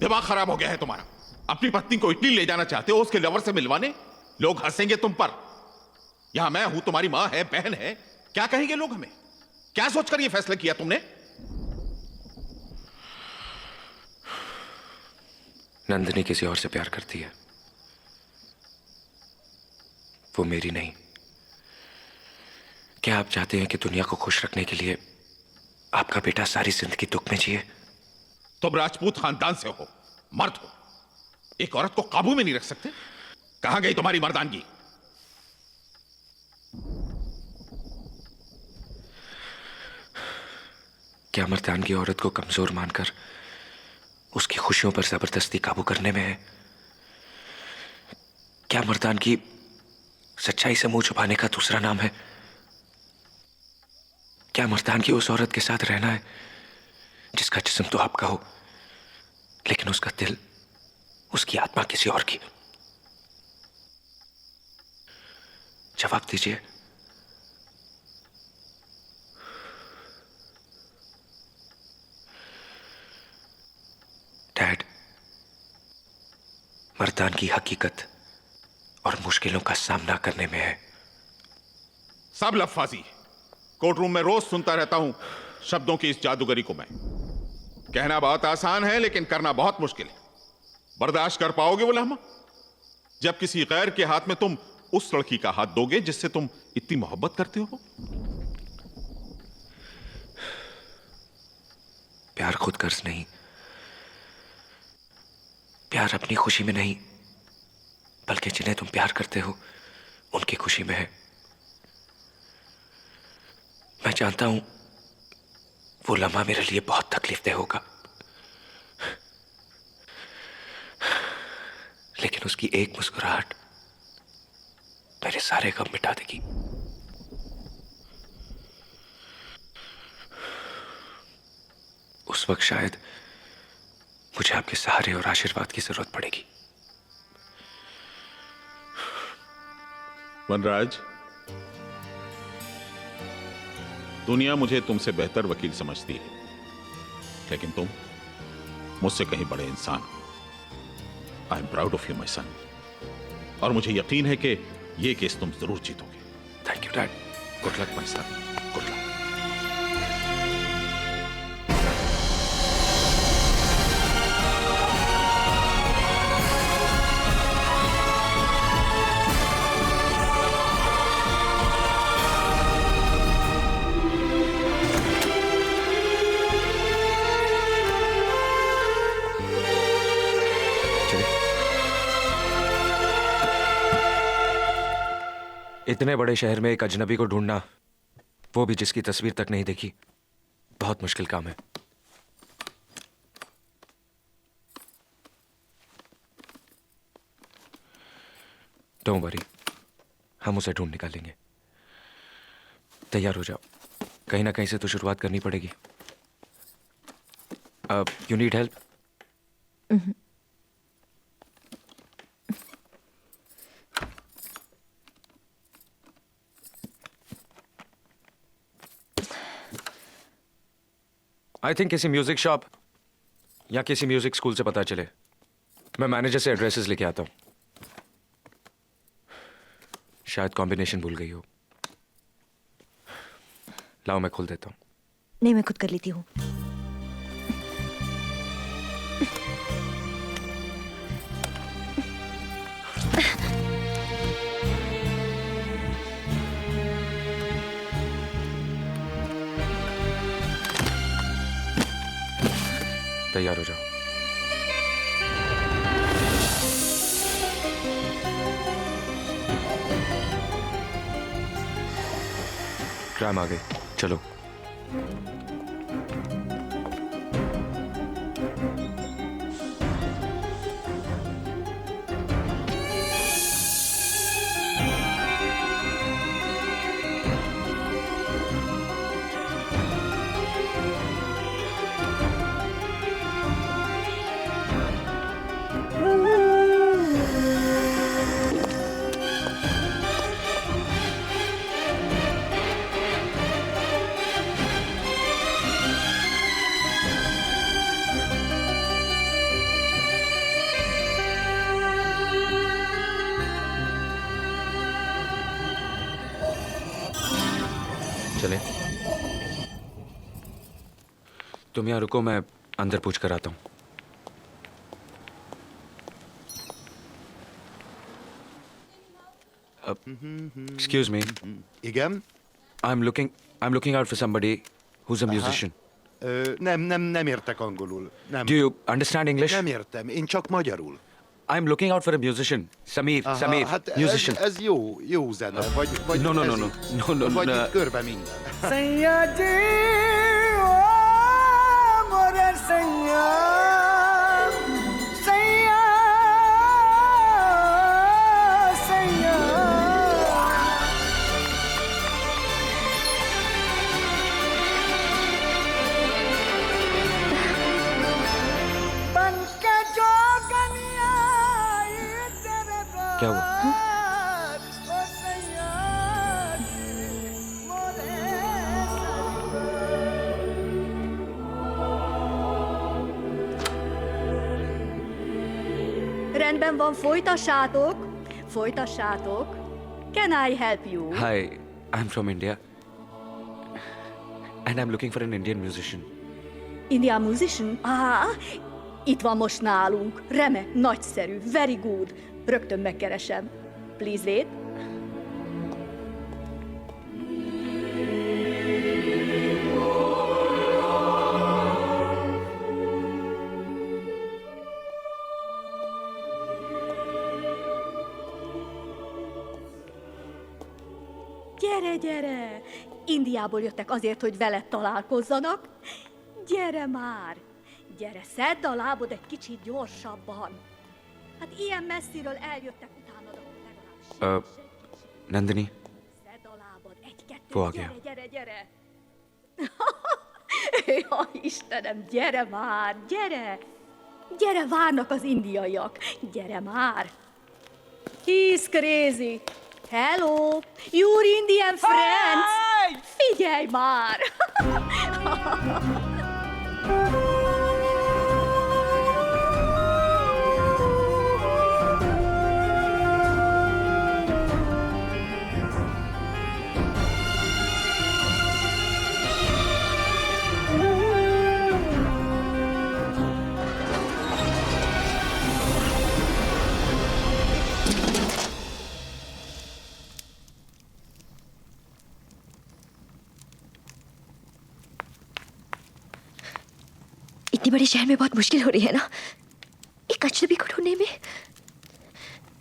दिमाग खराब हो गया है तुम्हारा? अपनी पत्नी को इटली ले जाना चाहते हो उसके लवर से मिलवाने? लोग हंसेंगे तुम पर। यहां मैं हूं, तुम्हारी मां है, बहन है, क्या कहेंगे लोग हमें? क्या सोचकर यह फैसला किया तुमने? नंदिनी किसी और से प्यार करती है, वो मेरी नहीं। क्या आप चाहते हैं कि दुनिया को खुश रखने के लिए आपका बेटा सारी जिंदगी दुख में जिए? तुम राजपूत खानदान से हो, मर्द हो, एक औरत को काबू में नहीं रख सकते? कहां गई तुम्हारी मर्दानगी? क्या मर्दानगी औरत को कमजोर मानकर उसकी खुशियों पर जबरदस्ती काबू करने में है? क्या मर्दानगी सच्चाई से मुंह छुपाने का दूसरा नाम है? क्या मर्दानगी उस औरत के साथ रहना है जिसका जिस्म तो आपका हो, लेकिन उसका दिल, उसकी आत्मा किसी और की? जवाब दीजिए। डैड, मर्दानगी हकीकत और मुश्किलों का सामना करने में है। सब लफ्फाजी। कोर्ट रूम में रोज सुनता रहता हूं शब्दों की इस जादूगरी को मैं। कहना बहुत आसान है लेकिन करना बहुत मुश्किल है। बर्दाश्त कर पाओगे वो लम्हा जब किसी गैर के हाथ में तुम उस लड़की का हाथ दोगे जिससे तुम इतनी मोहब्बत करते हो? प्यार खुद गर्ज नहीं, प्यार अपनी खुशी में नहीं, बल्कि जिन्हें तुम प्यार करते हो उनकी खुशी में है। मैं जानता हूं वो लम्हा मेरे लिए बहुत तकलीफदेह होगा, लेकिन उसकी एक मुस्कुराहट मेरे सारे गम मिटा देगी। उस वक्त शायद मुझे आपके सहारे और आशीर्वाद की जरूरत पड़ेगी। वनराज, दुनिया मुझे तुमसे बेहतर वकील समझती है, लेकिन तुम मुझसे कहीं बड़े इंसान हो। I am proud of you my son, और मुझे यकीन है कि यह केस तुम जरूर जीतोगे। Thank you dad. Good luck my son, good luck. इतने बड़े शहर में एक अजनबी को ढूंढना, वो भी जिसकी तस्वीर तक नहीं देखी, बहुत मुश्किल काम है। डोंट वरी, हम उसे ढूंढ निकालेंगे। तैयार हो जाओ, कहीं ना कहीं से तो शुरुआत करनी पड़ेगी। You need help? I think किसी म्यूजिक शॉप या किसी म्यूजिक स्कूल से पता चले। मैं मैनेजर से एड्रेसेस लेके आता हूं। शायद कॉम्बिनेशन भूल गई हो। लाओ मैं खोल देता हूं। नहीं, मैं खुद कर लेती हूँ। तैयार हो जाओ। ट्रैम आ गई, चलो। चले? तुम यहाँ रुको, मैं अंदर पूछ कर आता हूँ। Excuse me. Igen? I'm looking out for somebody who's a musician. Nem értek angolul. Nem. Do you understand English? Nem értem, én csak magyarul. I'm looking out for a musician. Samir, Aha, Samir, hát musician. ez jó zene, vagy No, ez no. vagy itt körbe minden. सैया जी ओ मोरे सैया सैया सैया बन के जोगनिया ये तेरे क्या हुआ? ओ सैया मोरे Rendben van, folytassátok. Folytassátok. Can I help you? Hi, I'm from India. And I'm looking for an Indian musician. Indian musician? Itt van most nálunk. Remek, nagyszerű, very good. Rögtön megkeresem. Please wait. Gyere, gyere! Indiából jöttek azért, hogy veled találkozzanak. Gyere már! Gyere, szedd a lábod egy kicsit gyorsabban. Hát ilyen messziről eljöttek utánad, akkor legalább Nandini, szedd a lábad. Egy-kettő, Fogja. gyere, gyere! Ja, Istenem, gyere már, gyere! Gyere, várnak az indiaiak. Gyere már! He's crazy. Hello, your Indian friends. Figyelj már! इतनी बड़ी शहर में बहुत मुश्किल हो रही है ना, एक अजनबी को ढूंढने में।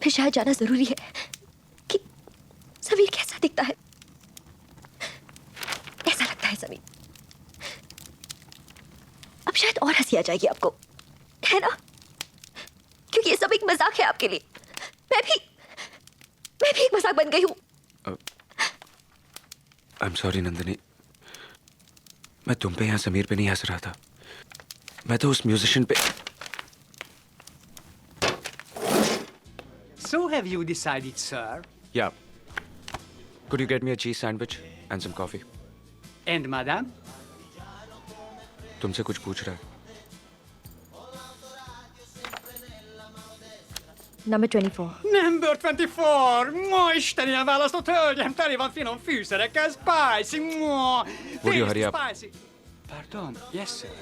फिर शायद जाना जरूरी है कि समीर कैसा दिखता है। ऐसा लगता है समीर, अब शायद और हंसी आ जाएगी आपको, है ना? क्योंकि ये सब एक मजाक है आपके लिए। मैं भी एक मजाक बन गई हूँ। I'm sorry नंदिनी, मैं तुम पे यहाँ समीर पे नहीं हंस रहा था। मैं तो उस म्यूजिशियन पे। So have you decided, sir? Yeah. Could you get me a cheese sandwich and some coffee? And madam? तुमसे कुछ पूछ रहा है। Number 24. Number 24! Ma Isten, ilyen választott hölgyem, teli van finom fűszerekkel, spicy, ma! Would you hurry up? Spicy. Pardon? Yes, sir.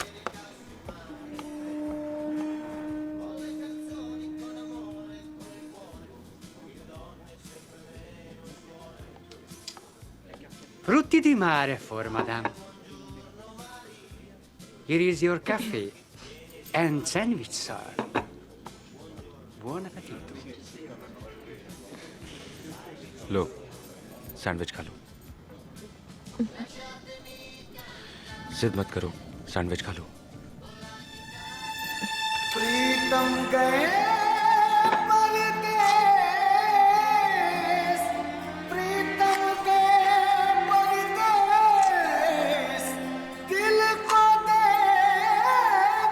Frutti di mare for madame. Here is your cafe and sandwich, sir. Buon appetito. Low, sandwich खा लो। जिद मत करो, sandwich खा लो। प्रीतम गए परदेस, प्रीतम गए परदेस, दिल को दे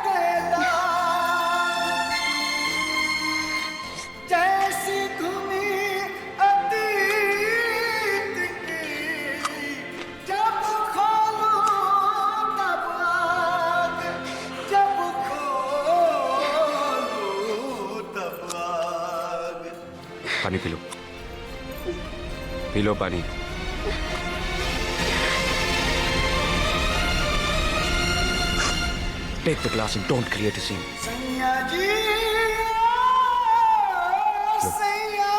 गए दाग। जैसी धुनी अतीत की, जब खोलूं तब आग, जब खोलूं तब आग। पानी पी लो। पी लो पानी। Take the glass and don't create a scene. सैया जी सैया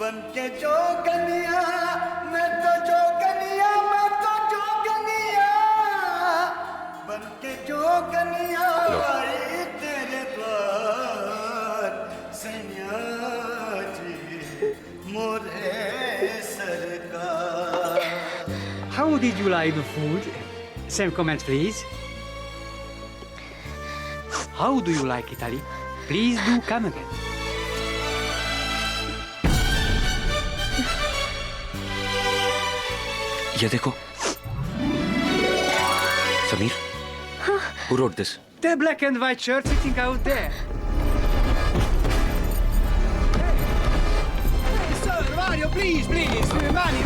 बन के जोगनिया मैं तो जोगनिया बन के जोगनिया आई तेरे द्वार सैया जी मोरे सरकार. How did you like the food? Some comments, please. How do you like Italy? Please do come again. ये देखो. Sameer? Who wrote this? The black and white shirt sitting out there. Hey, sir, Mario, please.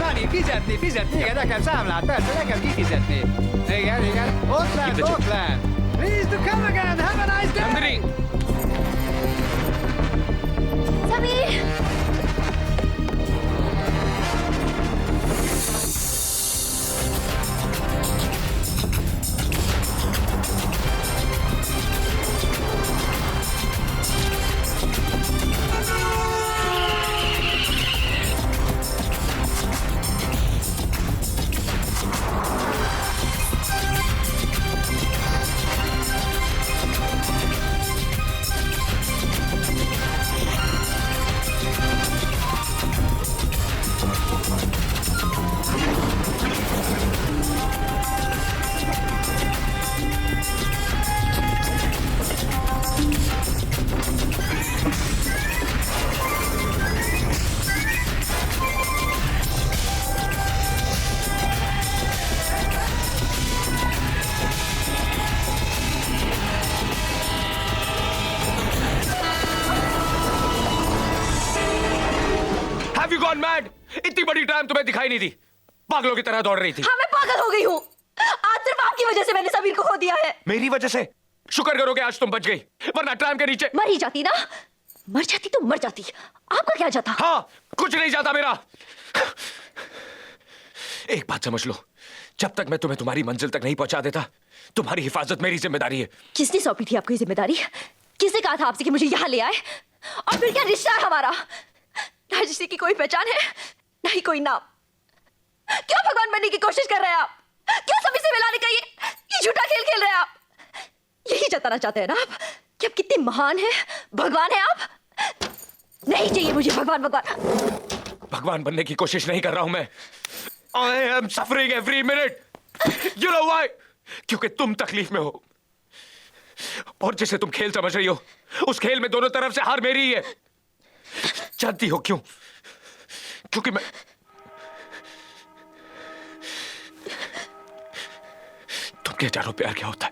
Money, fizetni, igen, nekem számlát, persze, nekem kifizetni. Igen, ott lent. Please do come again, have a nice day. Nandini! Sameer Have you gone mad? इतनी बड़ी tram तुम्हें दिखाई नहीं दी. पागलों की तरह दौड़ रही थी. हाँ मैं पागल हो गई हूँ आज सिर्फ आपकी वजह से मैंने समीर को खो दिया है मेरी वजह से? शुक्र करोगे आज तुम बच गई, वरना ट्राम के नीचे. मर ही जाती ना मर जाती तो मर जाती आपका क्या जाता हाँ, कुछ नहीं जाता मेरा. एक बात समझ लो, जब तक मैं तुम्हें तुम्हारी मंजिल तक नहीं पहुंचा देता, तुम्हारी हिफाजत मेरी जिम्मेदारी है. किसने सौंपी थी आपको ये जिम्मेदारी किसने कहा था आपसे कि मुझे यहाँ ले आए और फिर क्या रिश्ता है हमारा ना जिसकी की कोई पहचान है ना ही कोई नाम क्यों भगवान बनने की कोशिश कर रहे हैं आप क्यों सभी से मिलाने का ये झूठा खेल खेल रहे हैं आप यही जताना चाहते हैं ना आप कि आप कितने महान हैं भगवान हैं आप नहीं चाहिए मुझे भगवान बनने की कोशिश नहीं कर रहा हूं मैं. I am suffering every minute. You know why? क्योंकि तुम तकलीफ में हो और जिसे तुम खेल समझ रही हो, उस खेल में दोनों तरफ से हार मेरी ही है. जानती हो क्यों? क्योंकि मैं तुम क्या जानो प्यार क्या होता है?